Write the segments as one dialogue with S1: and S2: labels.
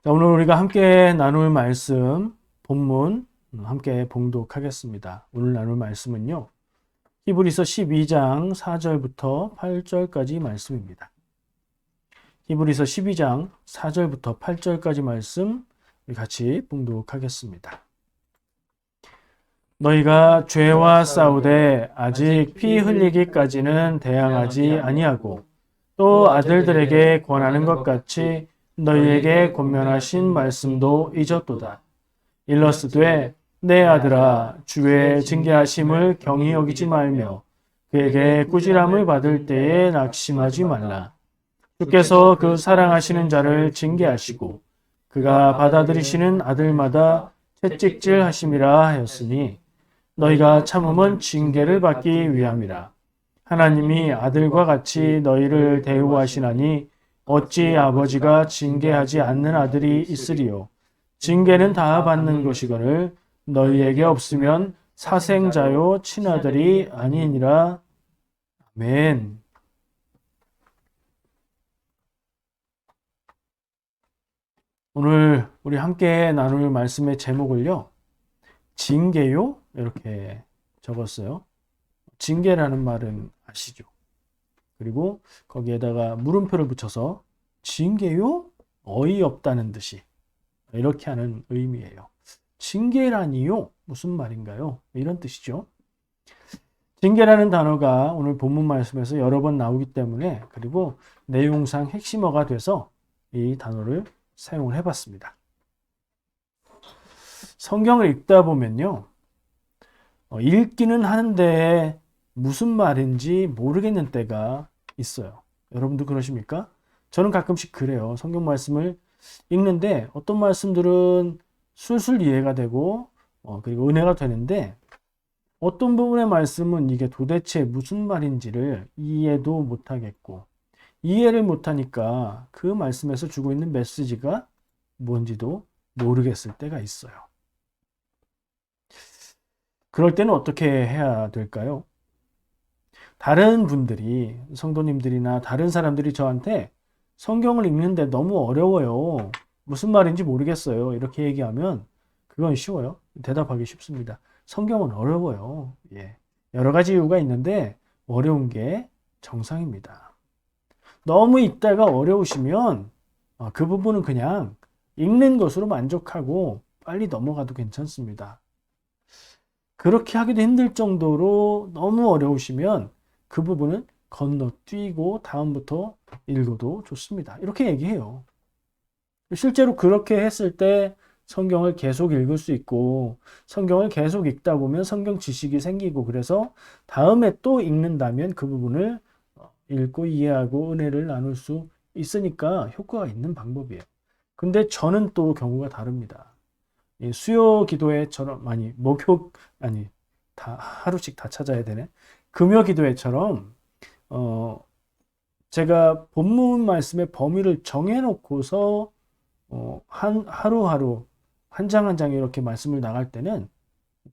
S1: 자, 오늘 우리가 함께 나눌 말씀, 본문 함께 봉독하겠습니다. 오늘 나눌 말씀은요. 히브리서 12장 4절부터 8절까지 말씀입니다. 히브리서 12장 4절부터 8절까지 말씀 우리 같이 봉독하겠습니다. 너희가 죄와 싸우되 아직 피 흘리기까지는 대항하지 아니하고 또 아들들에게 권하는 것 같이 너희에게 권면하신 말씀도 잊었도다. 일러스되 내 아들아 주의 징계하심을 경히 여기지 말며 그에게 꾸지람을 받을 때에 낙심하지 말라. 주께서 그 사랑하시는 자를 징계하시고 그가 받아들이시는 아들마다 채찍질 하심이라 하였으니 너희가 참음은 징계를 받기 위함이라. 하나님이 아들과 같이 너희를 대우하시나니 어찌 아버지가 징계하지 않는 아들이 있으리요. 징계는 다 받는 것이거늘 너희에게 없으면 사생자요 친아들이 아니니라. 아멘. 오늘 우리 함께 나눌 말씀의 제목을요. 징계요? 이렇게 적었어요. 징계라는 말은 아시죠? 그리고 거기에다가 물음표를 붙여서 징계요? 어이없다는 듯이 이렇게 하는 의미예요. 징계라니요? 무슨 말인가요? 이런 뜻이죠. 징계라는 단어가 오늘 본문 말씀에서 여러 번 나오기 때문에 그리고 내용상 핵심어가 돼서 이 단어를 사용을 해봤습니다. 성경을 읽다 보면요. 읽기는 하는데 무슨 말인지 모르겠는 때가 있어요. 여러분도 그러십니까? 저는 가끔씩 그래요. 성경 말씀을 읽는데 어떤 말씀들은 술술 이해가 되고 그리고 은혜가 되는데 어떤 부분의 말씀은 이게 도대체 무슨 말인지를 이해도 못하겠고 이해를 못하니까 그 말씀에서 주고 있는 메시지가 뭔지도 모르겠을 때가 있어요. 그럴 때는 어떻게 해야 될까요? 다른 분들이, 성도님들이나 다른 사람들이 저한테 성경을 읽는데 너무 어려워요. 무슨 말인지 모르겠어요. 이렇게 얘기하면 그건 쉬워요. 대답하기 쉽습니다. 성경은 어려워요. 예. 여러 가지 이유가 있는데 어려운 게 정상입니다. 너무 읽다가 어려우시면 그 부분은 그냥 읽는 것으로 만족하고 빨리 넘어가도 괜찮습니다. 그렇게 하기도 힘들 정도로 너무 어려우시면 그 부분은 건너뛰고 다음부터 읽어도 좋습니다. 이렇게 얘기해요. 실제로 그렇게 했을 때 성경을 계속 읽을 수 있고 성경을 계속 읽다 보면 성경 지식이 생기고 그래서 다음에 또 읽는다면 그 부분을 읽고 이해하고 은혜를 나눌 수 있으니까 효과가 있는 방법이에요. 근데 저는 또 경우가 다릅니다. 수요 기도회처럼 하루씩 다 찾아야 되네. 금요 기도회처럼 제가 본문 말씀의 범위를 정해놓고서 하루하루 한 장 한 장 이렇게 말씀을 나갈 때는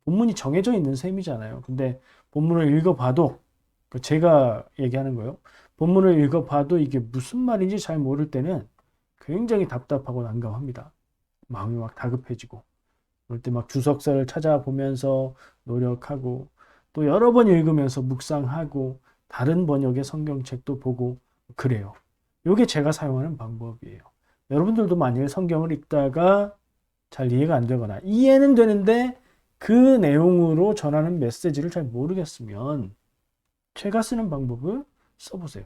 S1: 본문이 정해져 있는 셈이잖아요. 근데 본문을 읽어봐도 제가 얘기하는 거예요. 본문을 읽어봐도 이게 무슨 말인지 잘 모를 때는 굉장히 답답하고 난감합니다. 마음이 막 다급해지고 그럴 때 막 주석사를 찾아보면서 노력하고 또 여러 번 읽으면서 묵상하고 다른 번역의 성경책도 보고 그래요. 이게 제가 사용하는 방법이에요. 여러분들도 만일 성경을 읽다가 잘 이해가 안 되거나 이해는 되는데 그 내용으로 전하는 메시지를 잘 모르겠으면 제가 쓰는 방법을 써보세요.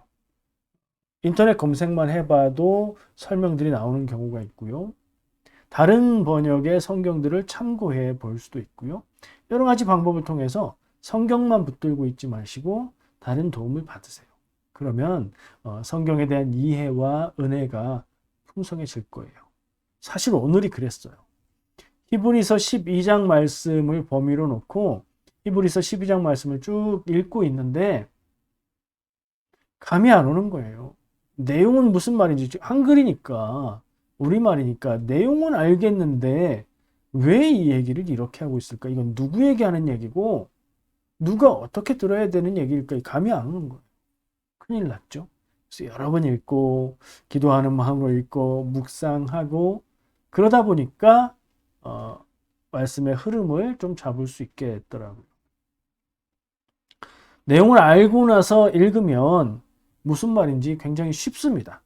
S1: 인터넷 검색만 해봐도 설명들이 나오는 경우가 있고요. 다른 번역의 성경들을 참고해 볼 수도 있고요. 여러 가지 방법을 통해서 성경만 붙들고 있지 마시고 다른 도움을 받으세요. 그러면 성경에 대한 이해와 은혜가 풍성해질 거예요. 사실 오늘이 그랬어요. 히브리서 12장 말씀을 범위로 놓고 히브리서 12장 말씀을 쭉 읽고 있는데 감이 안 오는 거예요. 내용은 무슨 말인지 한글이니까 우리말이니까 내용은 알겠는데 왜 이 얘기를 이렇게 하고 있을까? 이건 누구에게 하는 얘기고 누가 어떻게 들어야 되는 얘기일까? 감이 안 오는 거예요. 큰일 났죠. 그래서 여러 번 읽고 기도하는 마음으로 읽고 묵상하고 그러다 보니까 말씀의 흐름을 좀 잡을 수 있게 됐더라고요. 내용을 알고 나서 읽으면 무슨 말인지 굉장히 쉽습니다.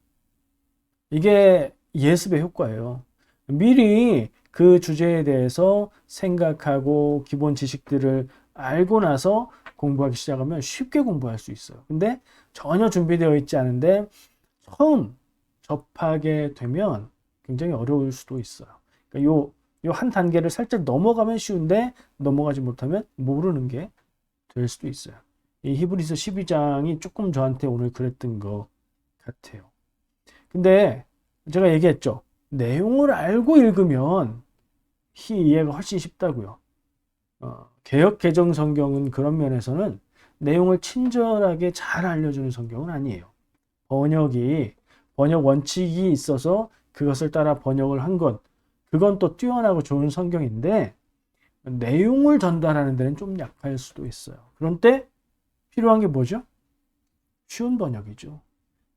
S1: 이게 예습의 효과예요. 미리 그 주제에 대해서 생각하고 기본 지식들을 알고 나서 공부하기 시작하면 쉽게 공부할 수 있어요. 근데 전혀 준비되어 있지 않은데 처음 접하게 되면 굉장히 어려울 수도 있어요. 그러니까 요 한 단계를 살짝 넘어가면 쉬운데 넘어가지 못하면 모르는 게 될 수도 있어요. 이 히브리서 12장이 조금 저한테 오늘 그랬던 것 같아요. 근데 제가 얘기했죠. 내용을 알고 읽으면 이해가 훨씬 쉽다고요. 개역 개정 성경은 그런 면에서는 내용을 친절하게 잘 알려주는 성경은 아니에요. 번역 원칙이 있어서 그것을 따라 번역을 한 것, 그건 또 뛰어나고 좋은 성경인데 내용을 전달하는 데는 좀 약할 수도 있어요. 그런 때 필요한 게 뭐죠? 쉬운 번역이죠.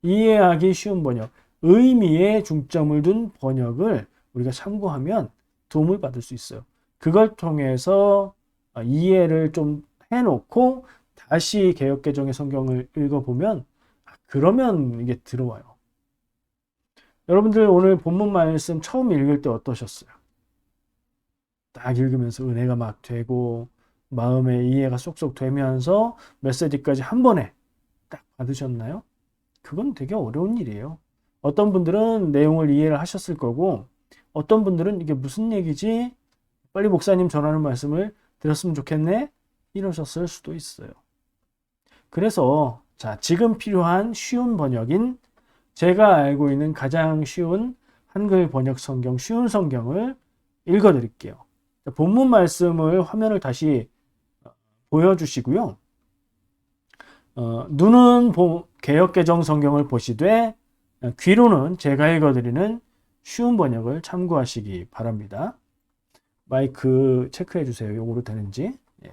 S1: 이해하기 쉬운 번역, 의미에 중점을 둔 번역을 우리가 참고하면 도움을 받을 수 있어요. 그걸 통해서 이해를 좀 해놓고 다시 개역개정의 성경을 읽어보면 그러면 이게 들어와요. 여러분들 오늘 본문 말씀 처음 읽을 때 어떠셨어요? 딱 읽으면서 은혜가 막 되고 마음에 이해가 쏙쏙 되면서 메시지까지 한 번에 딱 받으셨나요? 그건 되게 어려운 일이에요. 어떤 분들은 내용을 이해를 하셨을 거고 어떤 분들은 이게 무슨 얘기지? 빨리 목사님 전하는 말씀을 들었으면 좋겠네? 이러셨을 수도 있어요. 그래서 자, 지금 필요한 쉬운 번역인 제가 알고 있는 가장 쉬운 한글 번역 성경, 쉬운 성경을 읽어 드릴게요. 본문 말씀을 화면을 다시 보여주시고요. 눈은 개역개정 성경을 보시되 귀로는 제가 읽어드리는 쉬운 번역을 참고하시기 바랍니다. 마이크 체크해 주세요. 요거로 되는지. 예.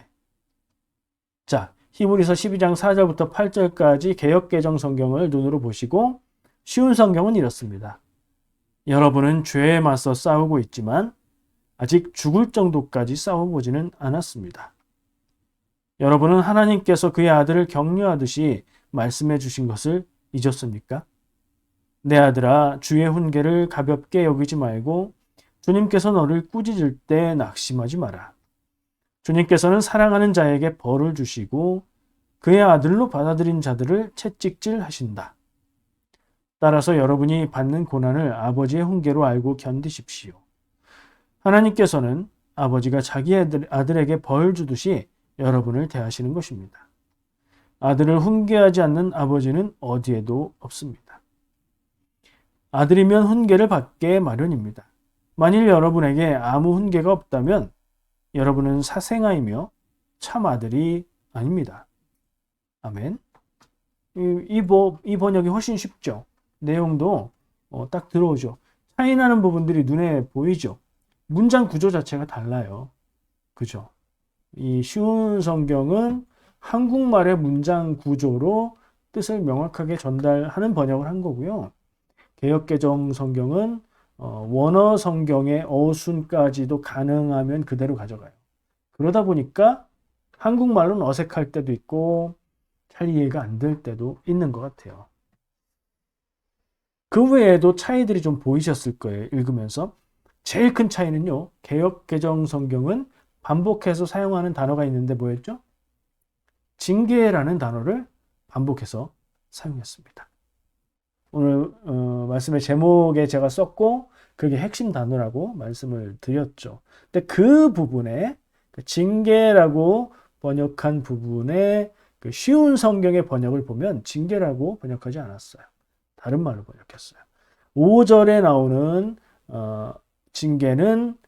S1: 자, 히브리서 12장 4절부터 8절까지 개역개정 성경을 눈으로 보시고 쉬운 성경은 이렇습니다. 여러분은 죄에 맞서 싸우고 있지만 아직 죽을 정도까지 싸워보지는 않았습니다. 여러분은 하나님께서 그의 아들을 격려하듯이 말씀해 주신 것을 잊었습니까? 내 아들아, 주의 훈계를 가볍게 여기지 말고 주님께서 너를 꾸짖을 때 낙심하지 마라. 주님께서는 사랑하는 자에게 벌을 주시고 그의 아들로 받아들인 자들을 채찍질 하신다. 따라서 여러분이 받는 고난을 아버지의 훈계로 알고 견디십시오. 하나님께서는 아버지가 자기 아들에게 벌 주듯이 여러분을 대하시는 것입니다. 아들을 훈계하지 않는 아버지는 어디에도 없습니다. 아들이면 훈계를 받게 마련입니다. 만일 여러분에게 아무 훈계가 없다면 여러분은 사생아이며 참 아들이 아닙니다. 아멘. 이 번역이 훨씬 쉽죠. 내용도 딱 들어오죠. 차이나는 부분들이 눈에 보이죠. 문장 구조 자체가 달라요. 그죠? 이 쉬운 성경은 한국말의 문장 구조로 뜻을 명확하게 전달하는 번역을 한 거고요. 개역개정 성경은 원어 성경의 어순까지도 가능하면 그대로 가져가요. 그러다 보니까 한국말로는 어색할 때도 있고 잘 이해가 안 될 때도 있는 것 같아요. 그 외에도 차이들이 좀 보이셨을 거예요. 읽으면서. 제일 큰 차이는요. 개역개정 성경은 반복해서 사용하는 단어가 있는데 뭐였죠? 징계라는 단어를 반복해서 사용했습니다. 오늘 말씀의 제목에 제가 썼고 그게 핵심 단어라고 말씀을 드렸죠. 근데 그 부분에 징계라고 번역한 부분에 그 쉬운 성경의 번역을 보면 징계라고 번역하지 않았어요. 다른 말로 번역했어요. 5절에 나오는 징계는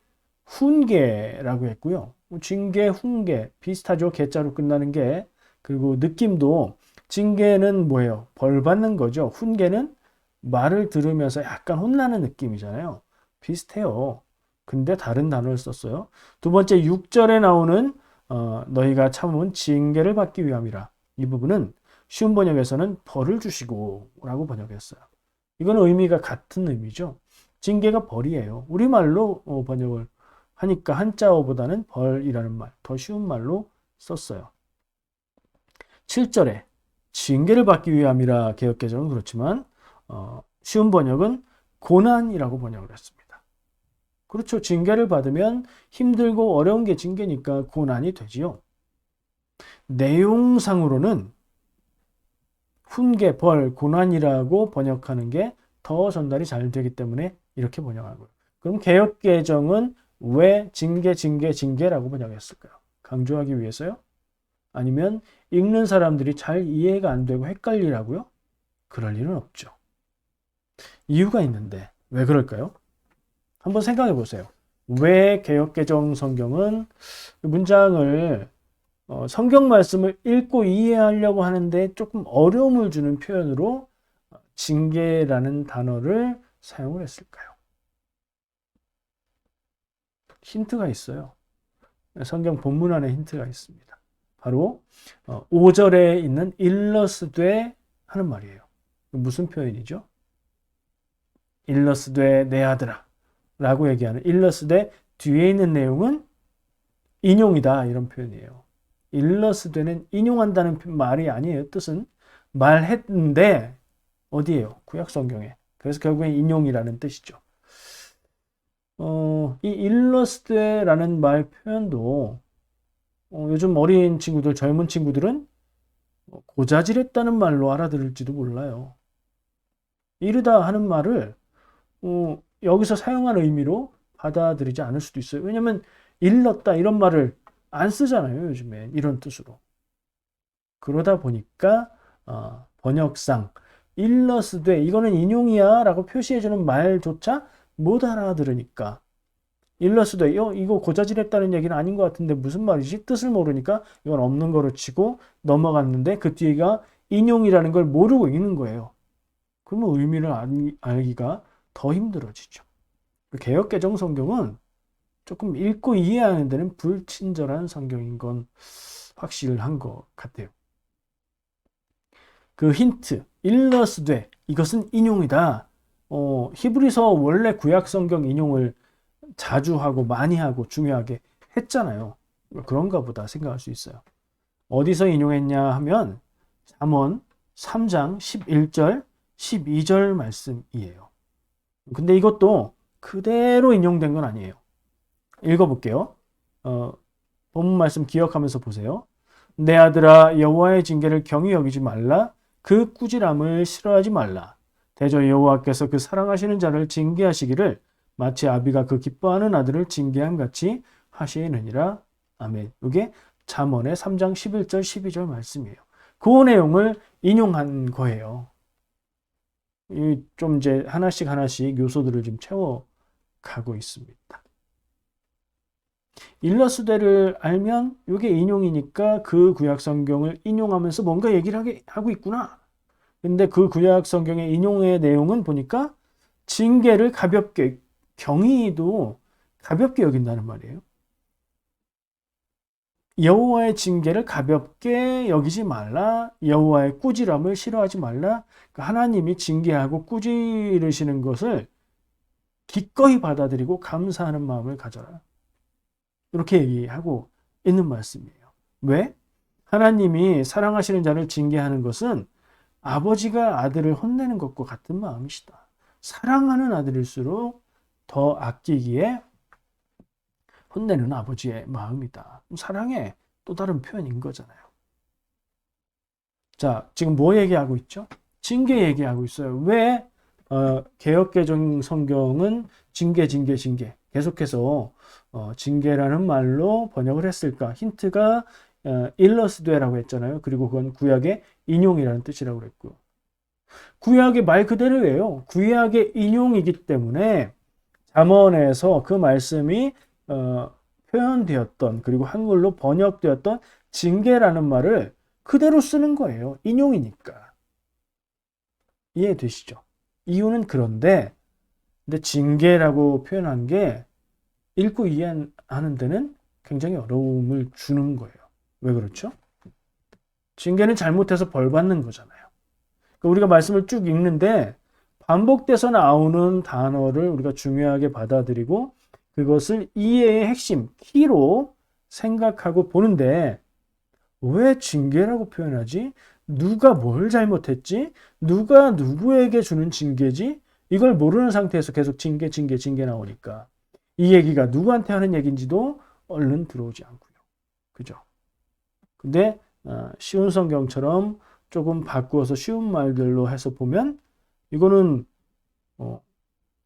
S1: 훈계라고 했고요. 징계, 훈계 비슷하죠. 개자로 끝나는 게. 그리고 느낌도 징계는 뭐예요? 벌 받는 거죠. 훈계는 말을 들으면서 약간 혼나는 느낌이잖아요. 비슷해요. 근데 다른 단어를 썼어요. 두 번째 6절에 나오는 너희가 참은 징계를 받기 위함이라. 이 부분은 쉬운 번역에서는 벌을 주시고 라고 번역했어요. 이건 의미가 같은 의미죠. 징계가 벌이에요. 우리말로 번역을 하니까 한자어보다는 벌이라는 말, 더 쉬운 말로 썼어요. 7절에 징계를 받기 위함이라 개역개정은 그렇지만 쉬운 번역은 고난이라고 번역을 했습니다. 그렇죠. 징계를 받으면 힘들고 어려운 게 징계니까 고난이 되지요. 내용상으로는 훈계, 벌, 고난이라고 번역하는 게 더 전달이 잘 되기 때문에 이렇게 번역하고요. 그럼 개역개정은 왜 징계라고 번역했을까요? 강조하기 위해서요? 아니면 읽는 사람들이 잘 이해가 안 되고 헷갈리라고요? 그럴 일은 없죠. 이유가 있는데 왜 그럴까요? 한번 생각해 보세요. 왜 개역개정 성경은 문장을 성경 말씀을 읽고 이해하려고 하는데 조금 어려움을 주는 표현으로 징계라는 단어를 사용을 했을까요? 힌트가 있어요. 성경 본문 안에 힌트가 있습니다. 바로 5절에 있는 일러스되 하는 말이에요. 무슨 표현이죠? 일러스되 내 아들아 라고 얘기하는 일러스되 뒤에 있는 내용은 인용이다 이런 표현이에요. 일러스되는 인용한다는 말이 아니에요. 뜻은 말했는데 어디에요? 구약 성경에. 그래서 결국엔 인용이라는 뜻이죠. 이 일러스되라는 말 표현도 요즘 어린 친구들, 젊은 친구들은 고자질했다는 말로 알아들을지도 몰라요. 이르다 하는 말을 여기서 사용한 의미로 받아들이지 않을 수도 있어요. 왜냐하면 일렀다 이런 말을 안 쓰잖아요. 요즘에 이런 뜻으로. 그러다 보니까 번역상 일러스되 이거는 인용이야 라고 표시해주는 말조차 못 알아들으니까 일러스되 이거 고자질했다는 얘기는 아닌 것 같은데 무슨 말이지? 뜻을 모르니까 이건 없는 거로 치고 넘어갔는데 그 뒤가 인용이라는 걸 모르고 읽는 거예요. 그러면 의미를 알기가 더 힘들어지죠. 개역개정 성경은 조금 읽고 이해하는 데는 불친절한 성경인 건 확실한 것 같아요. 그 힌트, 일러스되 이것은 인용이다. 히브리서 원래 구약 성경 인용을 자주 하고 많이 하고 중요하게 했잖아요. 그런가 보다 생각할 수 있어요. 어디서 인용했냐 하면 잠언 3장 11절, 12절 말씀이에요. 근데 이것도 그대로 인용된 건 아니에요. 읽어볼게요. 본문 말씀 기억하면서 보세요. 내 아들아 여호와의 징계를 경히 여기지 말라. 그 꾸지람을 싫어하지 말라. 대저 여호와께서 그 사랑하시는 자를 징계하시기를 마치 아비가 그 기뻐하는 아들을 징계한 같이 하시느니라. 아멘. 이게 잠언의 3장 11절 12절 말씀이에요. 그 내용을 인용한 거예요. 좀 이제 하나씩 요소들을 좀 채워가고 있습니다. 일러스되를 알면 이게 인용이니까 그 구약 성경을 인용하면서 뭔가 얘기를 하고 있구나. 근데 그 구약 성경의 인용의 내용은 보니까 징계를 가볍게, 경히도 가볍게 여긴다는 말이에요. 여호와의 징계를 가볍게 여기지 말라. 여호와의 꾸지람을 싫어하지 말라. 하나님이 징계하고 꾸지르시는 것을 기꺼이 받아들이고 감사하는 마음을 가져라. 이렇게 얘기하고 있는 말씀이에요. 왜? 하나님이 사랑하시는 자를 징계하는 것은 아버지가 아들을 혼내는 것과 같은 마음이시다. 사랑하는 아들일수록 더 아끼기에 혼내는 아버지의 마음이다. 사랑의 또 다른 표현인 거잖아요. 자, 지금 뭐 얘기하고 있죠? 징계 얘기하고 있어요. 왜 개역개정 성경은 징계 계속해서 징계라는 말로 번역을 했을까? 힌트가 일러스되라고 했잖아요. 그리고 그건 구약의 인용이라는 뜻이라고 그랬고요. 구약의 말 그대로예요. 구약의 인용이기 때문에 잠언에서 그 말씀이 표현되었던 그리고 한글로 번역되었던 징계라는 말을 그대로 쓰는 거예요. 인용이니까. 이해되시죠? 이유는 그런데 근데 징계라고 표현한 게 읽고 이해하는 데는 굉장히 어려움을 주는 거예요. 왜 그렇죠? 징계는 잘못해서 벌 받는 거잖아요. 그러니까 우리가 말씀을 쭉 읽는데 반복돼서 나오는 단어를 우리가 중요하게 받아들이고 그것을 이해의 핵심, 키로 생각하고 보는데 왜 징계라고 표현하지? 누가 뭘 잘못했지? 누가 누구에게 주는 징계지? 이걸 모르는 상태에서 계속 징계, 징계, 징계 나오니까 이 얘기가 누구한테 하는 얘기인지도 얼른 들어오지 않고요. 그죠? 근데 쉬운 성경처럼 조금 바꾸어서 쉬운 말들로 해서 보면 이거는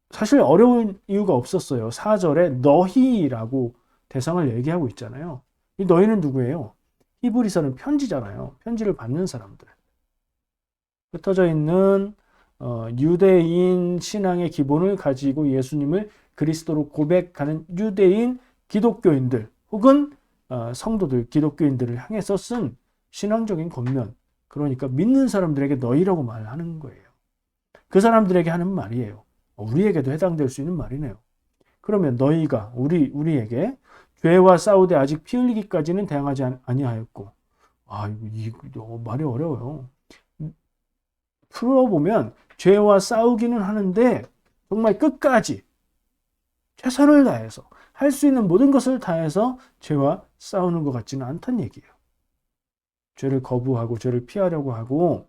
S1: 사실 어려운 이유가 없었어요. 4절에 너희라고 대상을 얘기하고 있잖아요. 이 너희는 누구예요? 히브리서는 편지잖아요. 편지를 받는 사람들. 흩어져 있는 유대인 신앙의 기본을 가지고 예수님을 그리스도로 고백하는 유대인 기독교인들 혹은 성도들, 기독교인들을 향해서 쓴 신앙적인 겉면, 그러니까 믿는 사람들에게 너희라고 말하는 거예요. 그 사람들에게 하는 말이에요. 우리에게도 해당될 수 있는 말이네요. 그러면 너희가 우리에게 죄와 싸우되 아직 피 흘리기까지는 대항하지 아니하였고, 이거 말이 어려워요. 풀어보면 죄와 싸우기는 하는데 정말 끝까지 최선을 다해서 할 수 있는 모든 것을 다해서 죄와 싸우는 것 같지는 않다는 얘기예요. 죄를 거부하고 죄를 피하려고 하고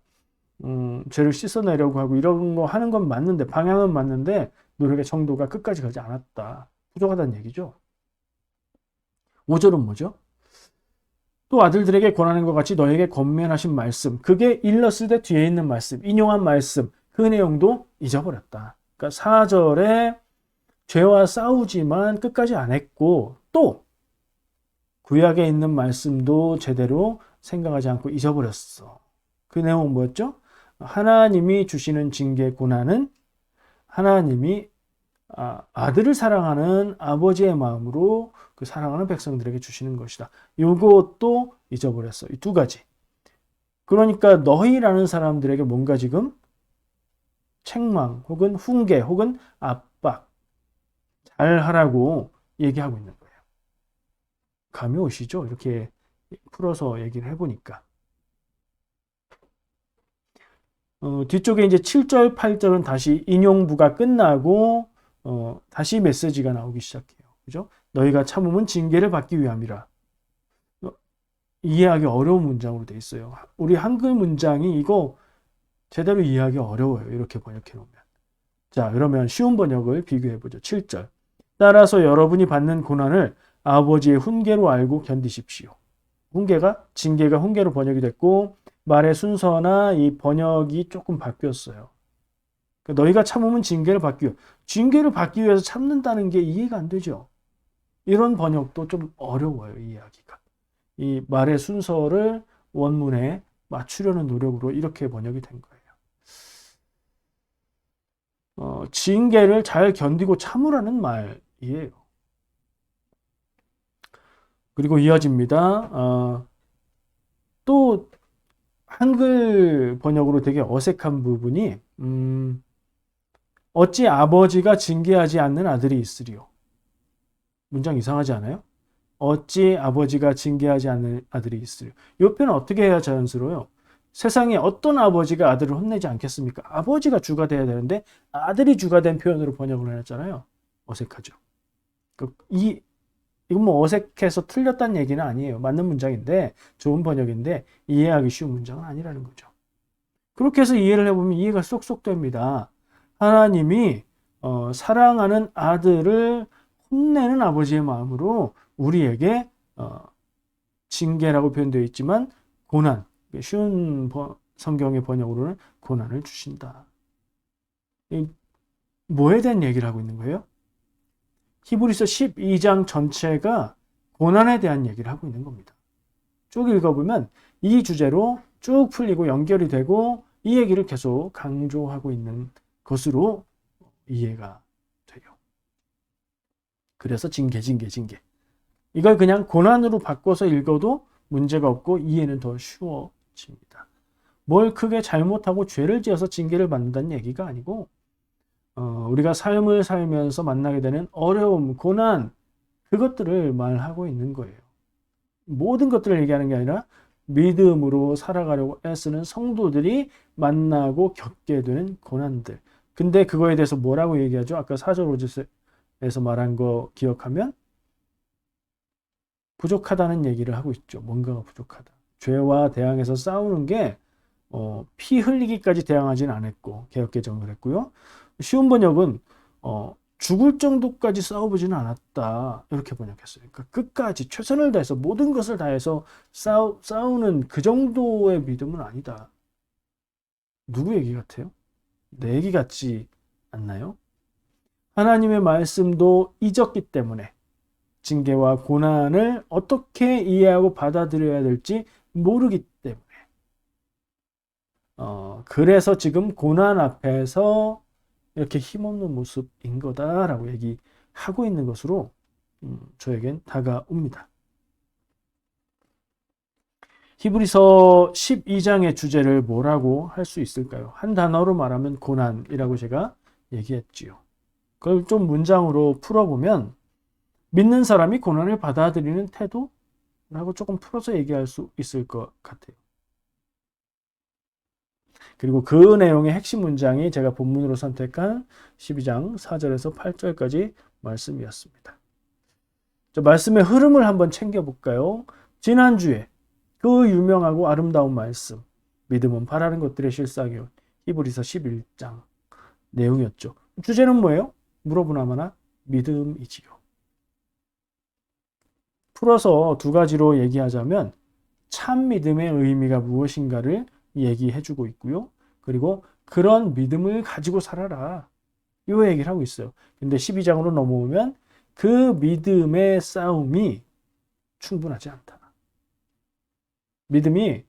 S1: 죄를 씻어내려고 하고 이런 거 하는 건 맞는데, 방향은 맞는데 노력의 정도가 끝까지 가지 않았다. 부족하다는 얘기죠. 5절은 뭐죠? 또 아들들에게 권하는 것 같이 너에게 권면하신 말씀, 그게 일렀을 때 뒤에 있는 말씀, 인용한 말씀, 그 내용도 잊어버렸다. 그러니까 4절에 죄와 싸우지만 끝까지 안 했고, 또 구약에 있는 말씀도 제대로 생각하지 않고 잊어버렸어. 그 내용은 뭐였죠? 하나님이 주시는 징계 고난은 하나님이 아들을 사랑하는 아버지의 마음으로 그 사랑하는 백성들에게 주시는 것이다. 이것도 잊어버렸어. 이 두 가지. 그러니까 너희라는 사람들에게 뭔가 지금 책망 혹은 훈계 혹은 압박 잘하라고 얘기하고 있는 거예요. 감이 오시죠? 이렇게 풀어서 얘기를 해보니까. 뒤쪽에 이제 7절, 8절은 다시 인용부가 끝나고 다시 메시지가 나오기 시작해요. 그죠? 너희가 참음은 징계를 받기 위함이라. 이해하기 어려운 문장으로 돼 있어요. 우리 한글 문장이 이거 제대로 이해하기 어려워요. 이렇게 번역해 놓으면. 자, 그러면 쉬운 번역을 비교해 보죠. 7절. 따라서 여러분이 받는 고난을 아버지의 훈계로 알고 견디십시오. 훈계가 징계가 훈계로 번역이 됐고 말의 순서나 이 번역이 조금 바뀌었어요. 그러니까 너희가 참으면 징계를 받기 위해서 참는다는 게 이해가 안 되죠. 이런 번역도 좀 어려워요, 이해하기가. 이 말의 순서를 원문에 맞추려는 노력으로 이렇게 번역이 된 거예요. 징계를 잘 견디고 참으라는 말이에요. 그리고 이어집니다. 또 한글 번역으로 되게 어색한 부분이 어찌 아버지가 징계하지 않는 아들이 있으리요. 문장 이상하지 않아요? 어찌 아버지가 징계하지 않는 아들이 있으리요. 이 표현 어떻게 해야 자연스러워요? 세상에 어떤 아버지가 아들을 혼내지 않겠습니까? 아버지가 주가 돼야 되는데 아들이 주가 된 표현으로 번역을 해놨잖아요. 어색하죠. 이건 뭐 어색해서 틀렸다는 얘기는 아니에요. 맞는 문장인데 좋은 번역인데 이해하기 쉬운 문장은 아니라는 거죠. 그렇게 해서 이해를 해보면 이해가 쏙쏙 됩니다. 하나님이 사랑하는 아들을 혼내는 아버지의 마음으로 우리에게 징계라고 표현되어 있지만 고난, 쉬운 성경의 번역으로는 고난을 주신다. 뭐에 대한 얘기를 하고 있는 거예요? 히브리서 12장 전체가 고난에 대한 얘기를 하고 있는 겁니다. 쭉 읽어보면 이 주제로 쭉 풀리고 연결이 되고 이 얘기를 계속 강조하고 있는 것으로 이해가 돼요. 그래서 징계. 이걸 그냥 고난으로 바꿔서 읽어도 문제가 없고 이해는 더 쉬워집니다. 뭘 크게 잘못하고 죄를 지어서 징계를 받는다는 얘기가 아니고 우리가 삶을 살면서 만나게 되는 어려움, 고난, 그것들을 말하고 있는 거예요. 모든 것들을 얘기하는 게 아니라 믿음으로 살아가려고 애쓰는 성도들이 만나고 겪게 되는 고난들, 근데 그거에 대해서 뭐라고 얘기하죠? 아까 4절 5절에서 말한 거 기억하면 부족하다는 얘기를 하고 있죠. 뭔가가 부족하다. 죄와 대항해서 싸우는 게 피 흘리기까지 대항하지는 않았고 개혁개정을 했고요. 쉬운 번역은 죽을 정도까지 싸워보지는 않았다. 이렇게 번역했어요. 그러니까 끝까지 최선을 다해서 모든 것을 다해서 싸우는 그 정도의 믿음은 아니다. 누구 얘기 같아요? 내 얘기 같지 않나요? 하나님의 말씀도 잊었기 때문에 징계와 고난을 어떻게 이해하고 받아들여야 될지 모르기 때문에 그래서 지금 고난 앞에서 이렇게 힘없는 모습인 거다라고 얘기하고 있는 것으로 저에겐 다가옵니다. 히브리서 12장의 주제를 뭐라고 할 수 있을까요? 한 단어로 말하면 고난이라고 제가 얘기했지요. 그걸 좀 문장으로 풀어보면 믿는 사람이 고난을 받아들이는 태도라고 조금 풀어서 얘기할 수 있을 것 같아요. 그리고 그 내용의 핵심 문장이 제가 본문으로 선택한 12장 4절에서 8절까지 말씀이었습니다. 말씀의 흐름을 한번 챙겨볼까요? 지난주에 그 유명하고 아름다운 말씀, 믿음은 바라는 것들의 실상이요. 히브리서 11장 내용이었죠. 주제는 뭐예요? 물어보나마나 믿음이지요. 풀어서 두 가지로 얘기하자면 참 믿음의 의미가 무엇인가를 얘기해주고 있고요. 그리고 그런 믿음을 가지고 살아라. 이 얘기를 하고 있어요. 근데 12장으로 넘어오면 그 믿음의 싸움이 충분하지 않다. 믿음이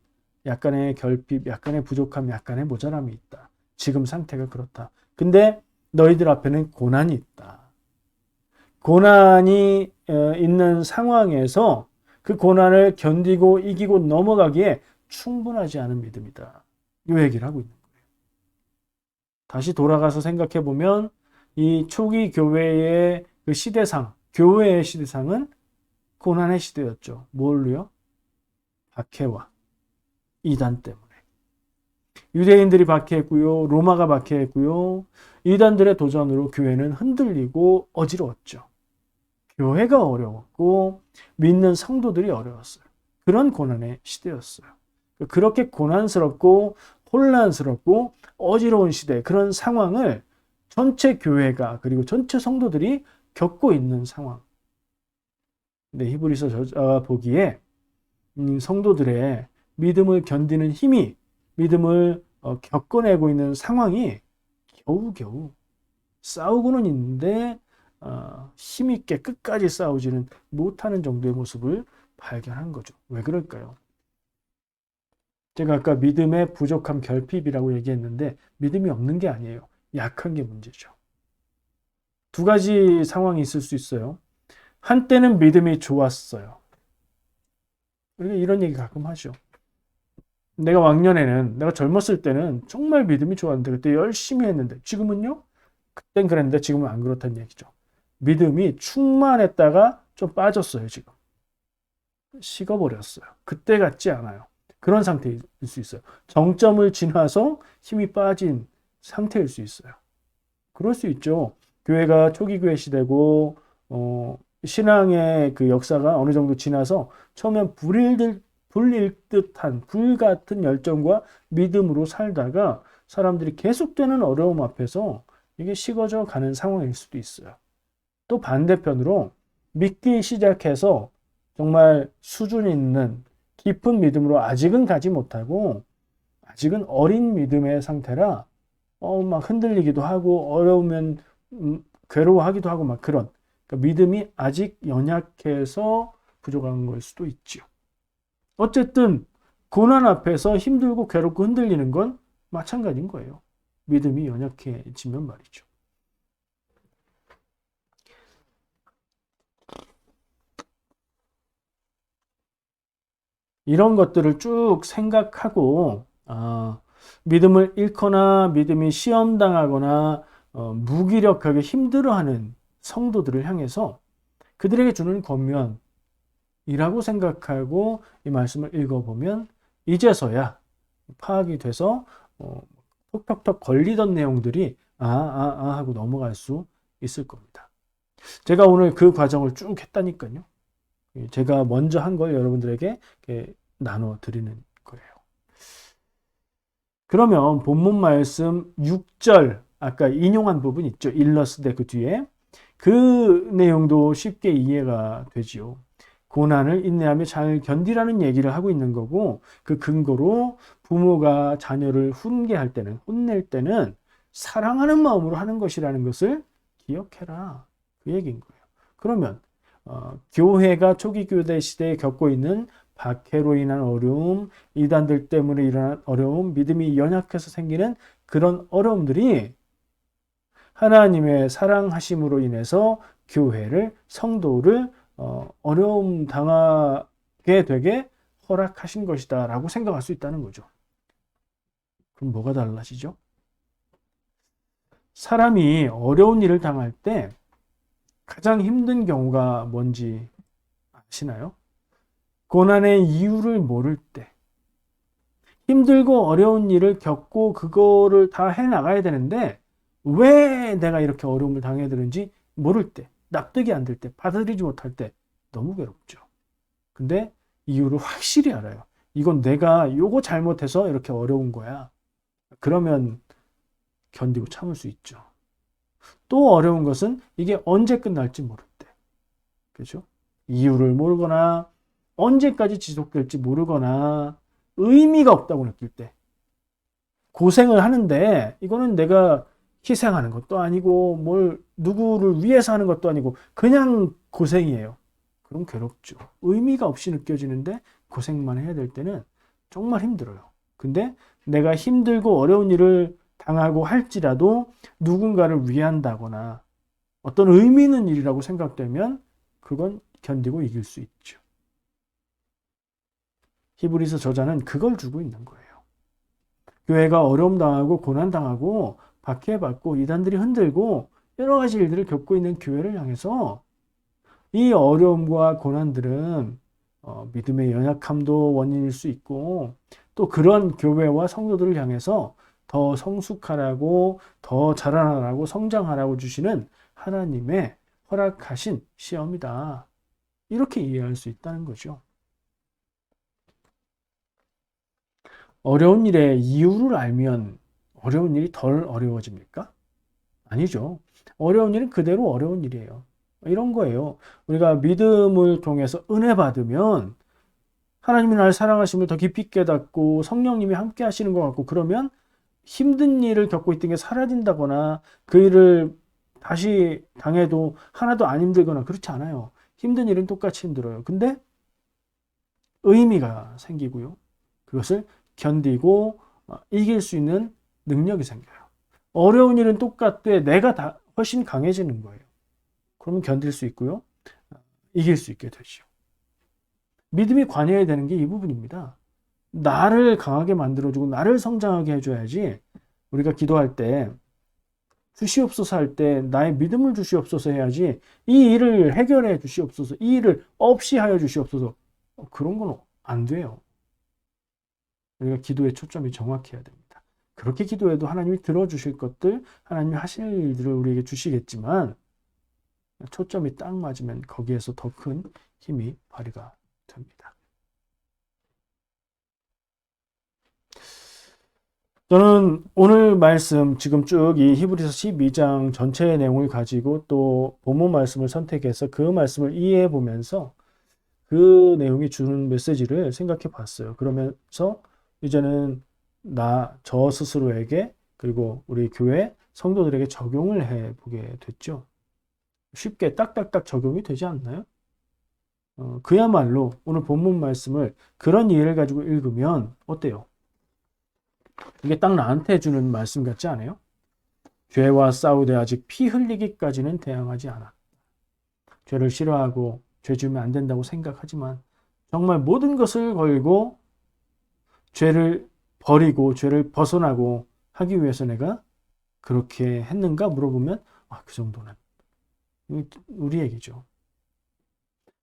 S1: 약간의 결핍, 약간의 부족함, 약간의 모자람이 있다. 지금 상태가 그렇다. 근데 너희들 앞에는 고난이 있다. 고난이 있는 상황에서 그 고난을 견디고 이기고 넘어가기에 충분하지 않은 믿음이다. 이 얘기를 하고 있는 거예요. 다시 돌아가서 생각해 보면 이 초기 교회의 그 시대상, 교회의 시대상은 고난의 시대였죠. 뭘로요? 박해와 이단 때문에. 유대인들이 박해했고요. 로마가 박해했고요. 이단들의 도전으로 교회는 흔들리고 어지러웠죠. 교회가 어려웠고 믿는 성도들이 어려웠어요. 그런 고난의 시대였어요. 그렇게 고난스럽고 혼란스럽고 어지러운 시대, 그런 상황을 전체 교회가 그리고 전체 성도들이 겪고 있는 상황. 근데 히브리서 저자가 보기에 성도들의 믿음을 견디는 힘이, 믿음을 겪어내고 있는 상황이 겨우겨우 싸우고는 있는데 힘있게 끝까지 싸우지는 못하는 정도의 모습을 발견한 거죠. 왜 그럴까요? 제가 아까 믿음의 부족함, 결핍이라고 얘기했는데 믿음이 없는 게 아니에요. 약한 게 문제죠. 두 가지 상황이 있을 수 있어요. 한때는 믿음이 좋았어요. 우리가 이런 얘기 가끔 하죠. 내가 젊었을 때는 정말 믿음이 좋았는데 그때 열심히 했는데 지금은요? 그땐 그랬는데 지금은 안 그렇다는 얘기죠. 믿음이 충만했다가 좀 빠졌어요, 지금. 식어버렸어요. 그때 같지 않아요. 그런 상태일 수 있어요. 정점을 지나서 힘이 빠진 상태일 수 있어요. 그럴 수 있죠. 교회가 초기 교회 시대고 신앙의 그 역사가 어느 정도 지나서 처음엔 불일 듯한 불같은 열정과 믿음으로 살다가 사람들이 계속되는 어려움 앞에서 이게 식어져 가는 상황일 수도 있어요. 또 반대편으로 믿기 시작해서 정말 수준 있는 깊은 믿음으로 아직은 가지 못하고 아직은 어린 믿음의 상태라 막 흔들리기도 하고 어려우면 괴로워하기도 하고 막 그런, 그러니까 믿음이 아직 연약해서 부족한 걸 수도 있죠. 어쨌든 고난 앞에서 힘들고 괴롭고 흔들리는 건 마찬가지인 거예요. 믿음이 연약해지면 말이죠. 이런 것들을 쭉 생각하고 믿음을 잃거나 믿음이 시험당하거나 무기력하게 힘들어하는 성도들을 향해서 그들에게 주는 권면이라고 생각하고 이 말씀을 읽어보면 이제서야 파악이 돼서 톡톡톡 걸리던 내용들이 하고 넘어갈 수 있을 겁니다. 제가 오늘 그 과정을 쭉 했다니까요. 제가 먼저 한 걸 여러분들에게 나눠 드리는 거예요. 그러면 본문 말씀 6절 아까 인용한 부분 있죠. 일러스트 그 뒤에 그 내용도 쉽게 이해가 되지요. 고난을 인내하며 잘 견디라는 얘기를 하고 있는 거고 그 근거로 부모가 자녀를 훈계할 때는 혼낼 때는 사랑하는 마음으로 하는 것이라는 것을 기억해라. 그 얘기인 거예요. 그러면 교회가 초기 교대 시대에 겪고 있는 박해로 인한 어려움, 이단들 때문에 일어난 어려움, 믿음이 연약해서 생기는 그런 어려움들이 하나님의 사랑하심으로 인해서 교회를, 성도를 어려움 당하게 되게 허락하신 것이다 라고 생각할 수 있다는 거죠. 그럼 뭐가 달라지죠? 사람이 어려운 일을 당할 때 가장 힘든 경우가 뭔지 아시나요? 고난의 이유를 모를 때, 힘들고 어려운 일을 겪고 그거를 다 해나가야 되는데 왜 내가 이렇게 어려움을 당해야 되는지 모를 때, 납득이 안 될 때, 받아들이지 못할 때 너무 괴롭죠. 근데 이유를 확실히 알아요. 이건 내가 요거 잘못해서 이렇게 어려운 거야. 그러면 견디고 참을 수 있죠. 또 어려운 것은 이게 언제 끝날지 모를 때. 그렇죠? 이유를 모르거나 언제까지 지속될지 모르거나 의미가 없다고 느낄 때. 고생을 하는데 이거는 내가 희생하는 것도 아니고 뭘 누구를 위해서 하는 것도 아니고 그냥 고생이에요. 그럼 괴롭죠. 의미가 없이 느껴지는데 고생만 해야 될 때는 정말 힘들어요. 근데 내가 힘들고 어려운 일을 당하고 할지라도 누군가를 위한다거나 어떤 의미 있는 일이라고 생각되면 그건 견디고 이길 수 있죠. 히브리서 저자는 그걸 주고 있는 거예요. 교회가 어려움 당하고 고난 당하고 박해받고 이단들이 흔들고 여러 가지 일들을 겪고 있는 교회를 향해서 이 어려움과 고난들은 믿음의 연약함도 원인일 수 있고 또 그런 교회와 성도들을 향해서 더 성숙하라고 더 자라나라고 성장하라고 주시는 하나님의 허락하신 시험이다. 이렇게 이해할 수 있다는 거죠. 어려운 일의 이유를 알면 어려운 일이 덜 어려워집니까? 아니죠. 어려운 일은 그대로 어려운 일이에요. 이런 거예요. 우리가 믿음을 통해서 은혜 받으면 하나님이 나를 사랑하심을 더 깊이 깨닫고 성령님이 함께 하시는 것 같고 그러면 힘든 일을 겪고 있던 게 사라진다거나 그 일을 다시 당해도 하나도 안 힘들거나 그렇지 않아요. 힘든 일은 똑같이 힘들어요. 근데 의미가 생기고요. 그것을 견디고 이길 수 있는 능력이 생겨요. 어려운 일은 똑같되 내가 다 훨씬 강해지는 거예요. 그러면 견딜 수 있고요. 이길 수 있게 되죠. 믿음이 관여해야 되는 게 이 부분입니다. 나를 강하게 만들어주고 나를 성장하게 해줘야지 우리가 기도할 때 주시옵소서 할 때 나의 믿음을 주시옵소서 해야지 이 일을 해결해 주시옵소서 이 일을 없이 하여 주시옵소서 그런 건 안 돼요. 우리가 기도의 초점이 정확해야 됩니다. 그렇게 기도해도 하나님이 들어주실 것들 하나님이 하실 일들을 우리에게 주시겠지만 초점이 딱 맞으면 거기에서 더 큰 힘이 발휘가 됩니다. 저는 오늘 말씀 지금 쭉 이 히브리서 12장 전체의 내용을 가지고 또 본문 말씀을 선택해서 그 말씀을 이해해 보면서 그 내용이 주는 메시지를 생각해 봤어요. 그러면서 이제는 저 스스로에게 그리고 우리 교회 성도들에게 적용을 해 보게 됐죠. 쉽게 딱딱딱 적용이 되지 않나요? 그야말로 오늘 본문 말씀을 그런 이해를 가지고 읽으면 어때요? 이게 딱 나한테 주는 말씀 같지 않아요? 죄와 싸우되 아직 피 흘리기까지는 대항하지 않아. 죄를 싫어하고 죄 지으면 안 된다고 생각하지만 정말 모든 것을 걸고 죄를 버리고 죄를 벗어나고 하기 위해서 내가 그렇게 했는가 물어보면 그 정도는 우리 얘기죠.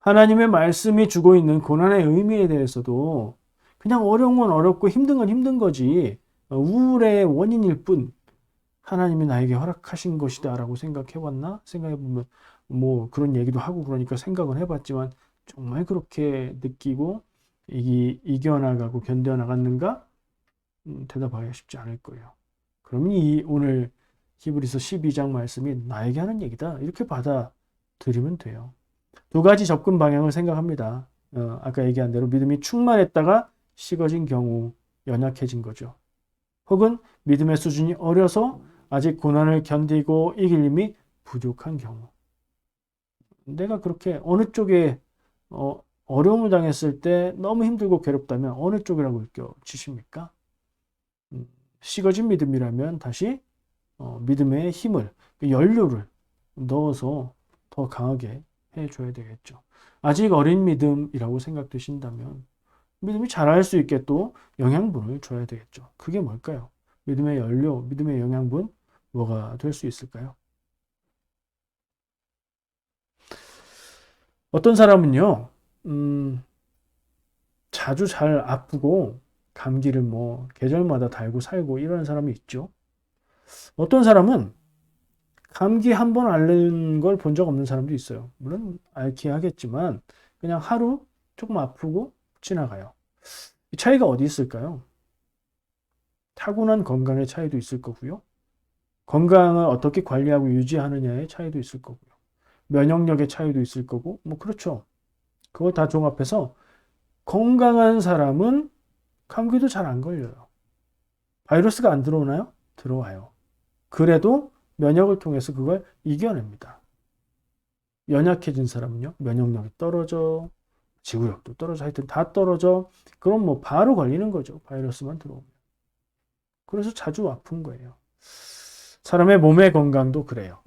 S1: 하나님의 말씀이 주고 있는 고난의 의미에 대해서도 그냥 어려운 건 어렵고 힘든 건 힘든 거지 우울의 원인일 뿐 하나님이 나에게 허락하신 것이다라고 생각해봤나? 생각해보면 뭐 그런 얘기도 하고 그러니까 생각은 해봤지만 정말 그렇게 느끼고 이겨나가고 견뎌나갔는가? 대답하기가 쉽지 않을 거예요. 그러면 이 오늘 히브리서 12장 말씀이 나에게 하는 얘기다. 이렇게 받아들이면 돼요. 두 가지 접근 방향을 생각합니다. 아까 얘기한 대로 믿음이 충만했다가 식어진 경우 연약해진 거죠. 혹은 믿음의 수준이 어려서 아직 고난을 견디고 이길 힘이 부족한 경우. 내가 그렇게 어느 쪽에 어려움을 당했을 때 너무 힘들고 괴롭다면 어느 쪽이라고 느껴지십니까? 식어진 믿음이라면 다시 믿음의 힘을, 연료를 넣어서 더 강하게 해줘야 되겠죠. 아직 어린 믿음이라고 생각되신다면 믿음이 자랄 수 있게 또 영양분을 줘야 되겠죠. 그게 뭘까요? 믿음의 연료, 믿음의 영양분, 뭐가 될 수 있을까요? 어떤 사람은요, 자주 잘 아프고 감기를 뭐 계절마다 달고 살고 이런 사람이 있죠. 어떤 사람은 감기 한 번 앓는 걸 본 적 없는 사람도 있어요. 물론 앓긴 하겠지만 그냥 하루 조금 아프고 지나가요. 이 차이가 어디 있을까요? 타고난 건강의 차이도 있을 거고요. 건강을 어떻게 관리하고 유지하느냐의 차이도 있을 거고요. 면역력의 차이도 있을 거고, 뭐 그렇죠. 그걸 다 종합해서 건강한 사람은 감기도 잘 안 걸려요. 바이러스가 안 들어오나요? 들어와요. 그래도 면역을 통해서 그걸 이겨냅니다. 연약해진 사람은요, 면역력이 떨어져, 지구력도 떨어져, 하여튼 다 떨어져. 그럼 뭐 바로 걸리는 거죠. 바이러스만 들어오면. 그래서 자주 아픈 거예요. 사람의 몸의 건강도 그래요.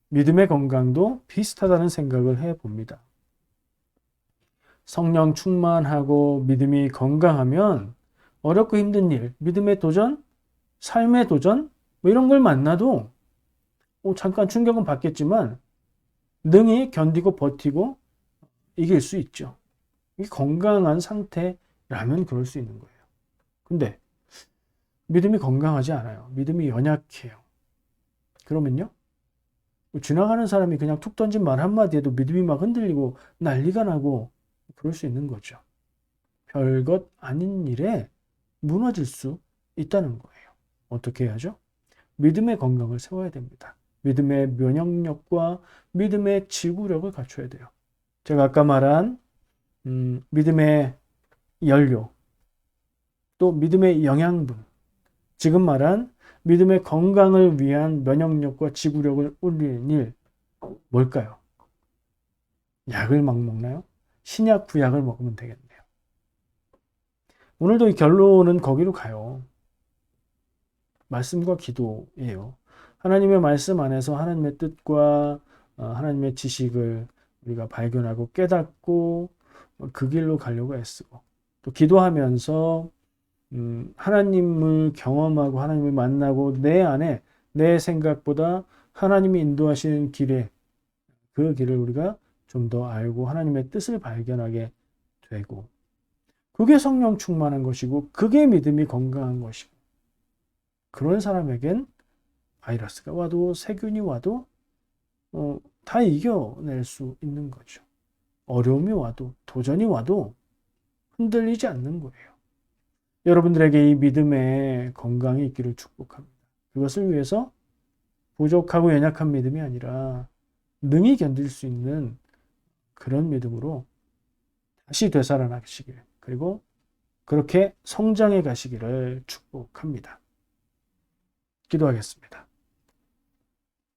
S1: 믿음의 건강도 비슷하다는 생각을 해봅니다. 성령 충만하고 믿음이 건강하면 어렵고 힘든 일, 믿음의 도전, 삶의 도전, 뭐 이런 걸 만나도 잠깐 충격은 받겠지만 능히 견디고 버티고 이길 수 있죠. 이 건강한 상태라면 그럴 수 있는 거예요. 근데 믿음이 건강하지 않아요. 믿음이 연약해요. 그러면요, 지나가는 사람이 그냥 툭 던진 말 한마디에도 믿음이 막 흔들리고 난리가 나고 그럴 수 있는 거죠. 별것 아닌 일에 무너질 수 있다는 거예요. 어떻게 해야죠? 믿음의 건강을 세워야 됩니다. 믿음의 면역력과 믿음의 지구력을 갖춰야 돼요. 제가 아까 말한 믿음의 연료, 또 믿음의 영양분, 지금 말한 믿음의 건강을 위한 면역력과 지구력을 올리는 일, 뭘까요? 약을 막 먹나요? 신약, 구약을 먹으면 되겠네요. 오늘도 이 결론은 거기로 가요. 말씀과 기도예요. 하나님의 말씀 안에서 하나님의 뜻과 하나님의 지식을 우리가 발견하고 깨닫고 그 길로 가려고 애쓰고 또 기도하면서 하나님을 경험하고 하나님을 만나고 내 안에 내 생각보다 하나님이 인도하시는 길에 그 길을 우리가 좀 더 알고 하나님의 뜻을 발견하게 되고 그게 성령 충만한 것이고 그게 믿음이 건강한 것이고 그런 사람에겐 바이러스가 와도 세균이 와도 다 이겨낼 수 있는 거죠. 어려움이 와도 도전이 와도 흔들리지 않는 거예요. 여러분들에게 이 믿음의 건강이 있기를 축복합니다. 그것을 위해서 부족하고 연약한 믿음이 아니라 능히 견딜 수 있는 그런 믿음으로 다시 되살아나시길 그리고 그렇게 성장해 가시기를 축복합니다. 기도하겠습니다.